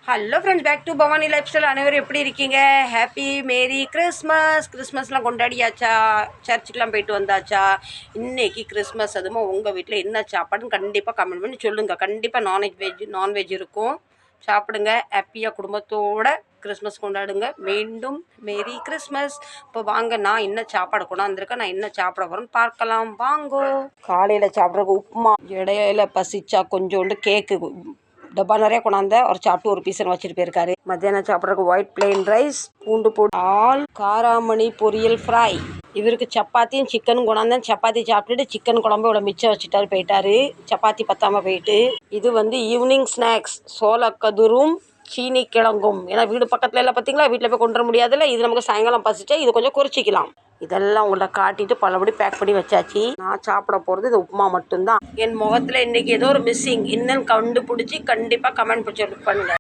Hello friends, back to Bhavani life style. அனைவரும் எப்படி இருக்கீங்க? Happy merry Christmas. கிறிஸ்மஸ்லாம் கொண்டாடியாச்சா? சர்ச்சுக்கெலாம் போயிட்டு வந்தாச்சா? இன்றைக்கி கிறிஸ்மஸ். அதுவும் உங்கள் வீட்டில் என்ன சாப்பாடுன்னு கண்டிப்பாக கமெண்ட் பண்ணி சொல்லுங்கள். கண்டிப்பாக நான்வெஜ் இருக்கும். சாப்பிடுங்க, ஹாப்பியாக குடும்பத்தோடு கிறிஸ்மஸ் கொண்டாடுங்க. மீண்டும் மேரி கிறிஸ்மஸ். இப்போ வாங்க, நான் என்ன சாப்பாடு கொண்டாந்துருக்கேன், நான் என்ன சாப்பிட போகிறேன்னு பார்க்கலாம் வாங்கோ. காலையில் சாப்பிட்றதுக்கு உப்புமா, இடையில பசிச்சா கொஞ்சோண்டு கேக்கு டப்பா நிறைய கொண்டாந்த ஒரு சாப்பிட்டு ஒரு பீஸன் வச்சுட்டு போயிருக்காரு. மத்தியானம் சாப்பிட்றதுக்கு ஒயிட் பிளெயின் ரைஸ், பூண்டு போட்டு ஆல், காராமணி பொரியல் ஃப்ரை. இவருக்கு சப்பாத்தியும் சிக்கனும் கொண்டாந்தேன். சப்பாத்தி சாப்பிட்டுட்டு சிக்கன் குழம்பு இவ்வளோ மிச்சம் வச்சுட்டாரு போயிட்டாரு. சப்பாத்தி பத்தாமல் போயிட்டு. இது ஈவினிங் ஸ்நாக்ஸ், சோளக்கதிரும் சீனி கிழங்கும். ஏன்னா வீடு பக்கத்துல எல்லாம் பார்த்தீங்களா, வீட்டில் போய் கொண்டு வர முடியாதுல்ல. இது நமக்கு சாயங்காலம் பசிச்சா இது கொஞ்சம் குறிச்சிக்கலாம். இதெல்லாம் உங்கள்ட்ட காட்டிட்டு பலபடி பேக் பண்ணி வச்சாச்சு. நான் சாப்பிட போகிறது இது உப்புமா மட்டும்தான். என் முகத்தில் இன்றைக்கி ஏதோ ஒரு மிஸ்ஸிங். இன்னும் கண்டுபிடிச்சி கண்டிப்பாக கமெண்ட் பண்ணுங்க.